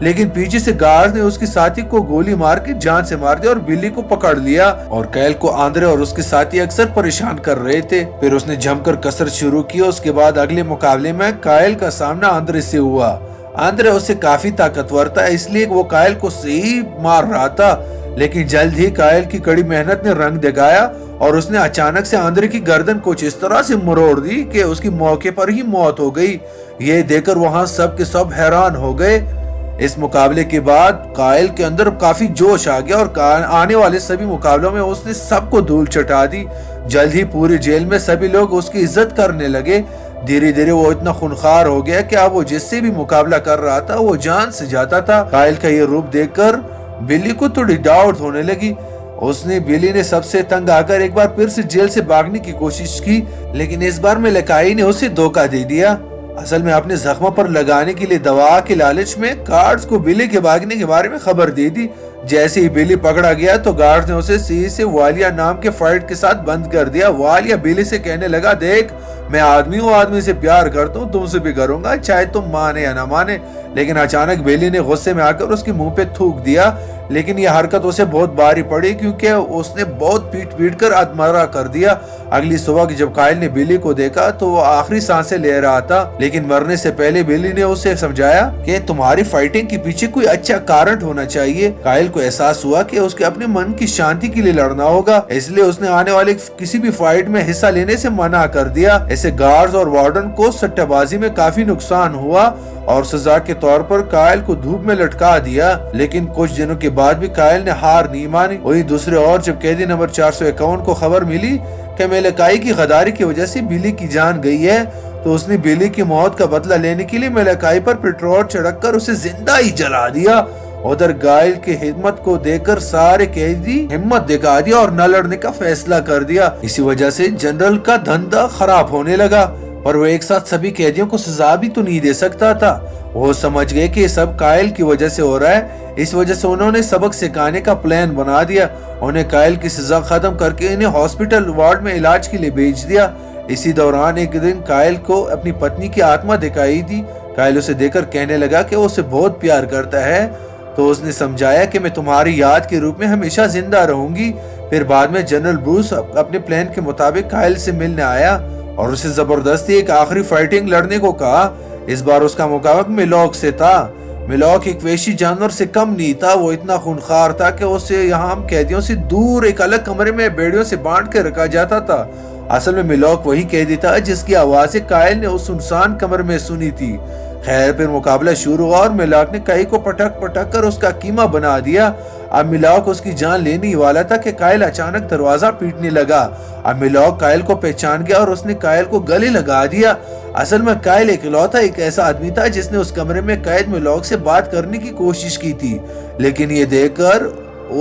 لیکن پیچھے سے گارڈ نے اس کے ساتھی کو گولی مار کے جان سے مار دیا اور بلی کو پکڑ لیا، اور کائل کو آندرے اور اس کے ساتھی اکثر پریشان کر رہے تھے۔ پھر اس نے جم کر کسرت شروع کی۔ اس کے بعد اگلے مقابلے میں کائل کا سامنا آندرے سے ہوا۔ آندرے اس سے کافی طاقتور تھا، اس لیے وہ کائل کو صحیح مار رہا تھا، لیکن جلد ہی کائل کی کڑی محنت نے رنگ دکھایا اور اس نے اچانک سے آندرے کی گردن کچھ اس طرح سے مروڑ دی کہ اس کی موقع پر ہی موت ہو گئی۔ یہ دیکھ کر وہاں سب کے سب حیران ہو گئے۔ اس مقابلے کے بعد کائل کے اندر کافی جوش آ گیا اور آنے والے سبھی مقابلوں میں اس نے سب کو دھول چٹا دی۔ جلد ہی پوری جیل میں سبھی لوگ اس کی عزت کرنے لگے۔ دھیرے دھیرے وہ اتنا خونخوار ہو گیا کہ اب وہ جس سے بھی مقابلہ کر رہا تھا وہ جان سے جاتا تھا۔ کائل کا یہ روپ دیکھ کر بلی کو تھوڑی ڈاؤٹ ہونے لگی۔ بلی نے سب سے تنگ آ کر ایک بار پھر سے جیل سے بھاگنے کی کوشش کی، لیکن اس بار میں لکائی نے اسے دھوکہ دے دیا۔ اصل میں اپنے زخموں پر لگانے کے لیے دوا کے لالچ میں گارڈز کو بلی کے بھاگنے کے بارے میں خبر دے دی۔ جیسے ہی بلی پکڑا گیا تو گارڈز نے اسے سیدھے سے والیا نام کے فرد کے ساتھ بند کر دیا۔ والیا بلی سے کہنے لگا، دیکھ میں آدمی ہوں، آدمی سے پیار کرتا ہوں، تم سے بھی کروں گا چاہے تم مانے یا نہ مانے۔ لیکن اچانک بلی نے غصے میں آ کر اس کے منہ پہ تھوک دیا، لیکن یہ حرکت اسے بہت بھاری پڑی کیونکہ اس نے بہت پیٹ کر ادمرا کر دیا۔ اگلی صبح جب کائل نے بلی کو دیکھا تو وہ آخری سانسیں لے رہا تھا، لیکن مرنے سے پہلے بلی نے اسے سمجھایا کہ تمہاری فائٹنگ کے پیچھے کوئی اچھا کارن ہونا چاہیے۔ کائل کو احساس ہوا کہ اس کے اپنے من کی شانتی کے لیے لڑنا ہوگا، اس لیے اس نے آنے والے کسی بھی فائٹ میں حصہ لینے سے منع کر دیا۔ ایسے گارڈز اور وارڈن کو سٹہ بازی میں کافی نقصان ہوا اور سزا کے طور پر کائل کو دھوپ میں لٹکا دیا، لیکن کچھ دنوں کے بعد بھی کائل نے ہار نہیں مانی۔ وہی دوسرے اور جب قیدی نمبر 451 کو خبر ملی کہ ملکائی کی غداری کی وجہ سے بلی کی جان گئی ہے تو اس نے بلی کی موت کا بدلہ لینے کے لیے ملکائی پر پیٹرول چھڑک کر اسے زندہ ہی جلا دیا۔ ادھر کائل کی ہمت کو دیکھ کر سارے قیدی ہمت دکھا دیا اور نہ لڑنے کا فیصلہ کر دیا۔ اسی وجہ سے جنرل کا دھندا خراب ہونے لگا، پر وہ ایک ساتھ سبھی قیدیوں کو سزا بھی تو نہیں دے سکتا تھا۔ وہ سمجھ گئے کہ یہ سب کائل کی وجہ سے ہو رہا ہے، اس وجہ سے انہوں نے سبق سکھانے کا پلان بنا دیا۔ انہیں کائل کی سزا ختم کر کے انہیں ہاسپٹل وارڈ میں علاج کے لیے بھیج دیا۔ اسی دوران ایک دن کائل کو اپنی پتنی کی آتما دکھائی دی۔ کائل اسے دیکھ کر کہنے لگا کہ وہ اسے بہت پیار کرتا ہے، تو اس نے سمجھایا کہ میں تمہاری یاد کے روپ میں ہمیشہ زندہ رہوں گی۔ پھر بعد میں جنرل بروس اپنے پلان کے مطابق کائل سے ملنے آیا اور اسے زبردستی ایک آخری فائٹنگ لڑنے کو کہا۔ اس بار اس کا مقابلہ میلوک سے تھا۔ میلوک ایک وحشی جانور سے کم نہیں تھا، وہ اتنا خونخوار تھا کہ اسے یہاں قیدیوں سے دور ایک الگ کمرے میں بیڑیوں سے بانٹ کے رکھا جاتا تھا۔ اصل میں میلوک وہی قیدی تھا جس کی آوازیں کائل نے اس سنسان کمرے میں سنی تھی۔ خیر پھر مقابلہ شروع ہوا اور میلوک نے کئی کو پٹک کر اس کا قیمہ بنا دیا۔ اب میلوک اس کی جان لینے ہی والا تھا کہ کائل اچانک دروازہ پیٹنے لگا۔ اب میلوک کائل کو پہچان گیا اور اس نے کائل کو گلے لگا دیا۔ اصل میں کائل اکلوتا ایک ایسا آدمی تھا جس نے اس کمرے میں قید میلوک سے بات کرنے کی کوشش کی تھی، لیکن یہ دیکھ کر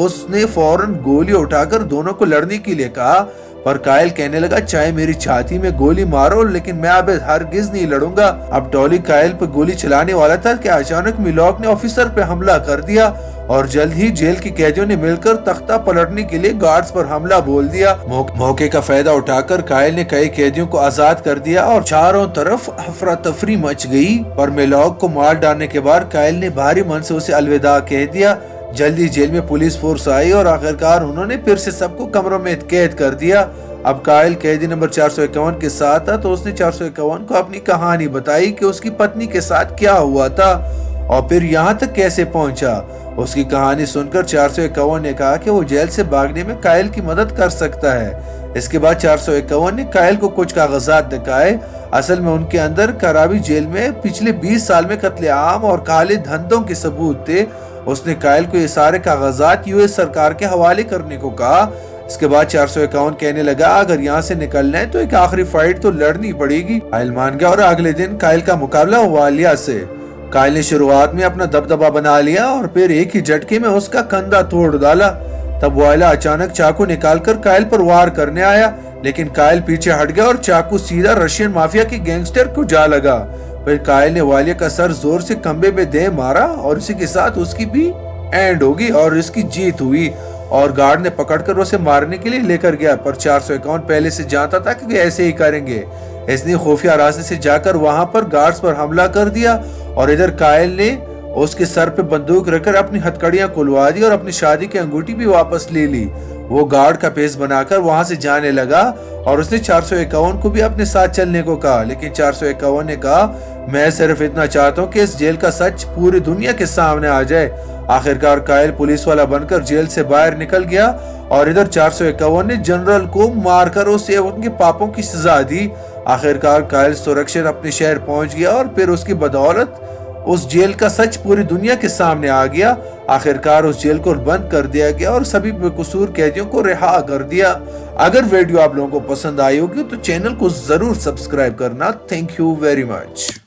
اس نے فوراً گولی اٹھا کر دونوں کو لڑنے کے لیے کہا، پر کائل کہنے لگا چاہے میری چھاتی میں گولی مارو لیکن میں اب ہرگز نہیں لڑوں گا۔ اب ٹولی کائل پر گولی چلانے والا تھا کہ اچانک میلوک نے آفیسر پہ حملہ کر دیا اور جلد ہی جیل کی قیدیوں نے مل کر تختہ پلٹنے کے لیے گارڈز پر حملہ بول دیا۔ موقع کا فائدہ اٹھا کر کائل نے کئی قیدیوں کو آزاد کر دیا اور چاروں طرف افراتفری مچ گئی، پر میلوک کو مار ڈالنے کے بعد کائل نے بھاری من سے اسے الوداع کہہ دیا۔ جلدی جیل میں پولیس فورس آئی اور آخرکار انہوں نے پھر سے سب کو کمروں میں قید کر دیا۔ اب کائل قیدی نمبر 451 کے ساتھ تھا تو اس نے 451 کو اپنی کہانی بتائی کہ اس کی پتنی کے ساتھ کیا ہوا تھا اور پھر یہاں تک کیسے پہنچا۔ اس کی کہانی سن کر 451 نے کہا کہ وہ جیل سے بھاگنے میں کائل کی مدد کر سکتا ہے۔ اس کے بعد 451 نے کائل کو کچھ کاغذات دکھائے۔ اصل میں ان کے اندر کرابی جیل میں پچھلے 20 سال میں قتل عام اور کالے دھندوں کے ثبوت تھے۔ اس نے کائل کو یہ سارے کاغذات US سرکار کے حوالے کرنے کو کہا۔ اس کے بعد 451 کہنے لگا اگر یہاں سے نکلنا ہے تو ایک آخری فائٹ تو لڑنی پڑے گی۔ کائل مان گیا اور اگلے دن کائل کا مقابلہ والیا سے۔ کائل نے شروعات میں اپنا دبدبہ بنا لیا اور پھر ایک ہی جھٹکے میں اس کا کندھا توڑ ڈالا۔ تب والیا اچانک چاقو نکال کر کائل پر وار کرنے آیا، لیکن کائل پیچھے ہٹ گیا اور چاقو سیدھا رشین مافیا کے گینگسٹر کو جا لگا۔ پھر کائل نے والیا کا سر زور سے کمبے میں دے مارا اور اسی کے ساتھ اس کی بھی اینڈ ہوگی اور اس کی جیت ہوئی اور گارڈ نے پکڑ کر اسے مارنے کے لیے لے کر گیا، پر 451 پہلے سے جانتا تھا کہ وہ ایسے ہی کریں گے۔ اس نے خفیہ راستے سے جا کر وہاں پر گارڈز پر حملہ کر دیا اور ادھر کائل نے اس کے سر پہ بندوق رکھ کر اپنی ہتھکڑیاں کھلوا دی اور اپنی شادی کی انگوٹھی بھی واپس لے لی۔ وہ گارڈ کا پیس بنا کر وہاں سے جانے لگا اور اس نے 451 کو بھی اپنے ساتھ چلنے کو کہا، لیکن 451 نے کہا میں صرف اتنا چاہتا ہوں کہ اس جیل کا سچ پوری دنیا کے سامنے آ جائے۔ آخرکار کائل پولیس والا بن کر جیل سے باہر نکل گیا اور ادھر 451 نے جنرل کو مار کر اسے ان کے پاپوں کی سزا دی۔ آخرکار کائل سرکشت اپنے شہر پہنچ گیا اور پھر اس کی بدولت اس جیل کا سچ پوری دنیا کے سامنے آ گیا۔ آخرکار اس جیل کو بند کر دیا گیا اور سبھی بے قصور قیدیوں کو رہا کر دیا۔ اگر ویڈیو آپ لوگوں کو پسند آئی ہوگی تو چینل کو ضرور سبسکرائب کرنا۔ Thank you very much.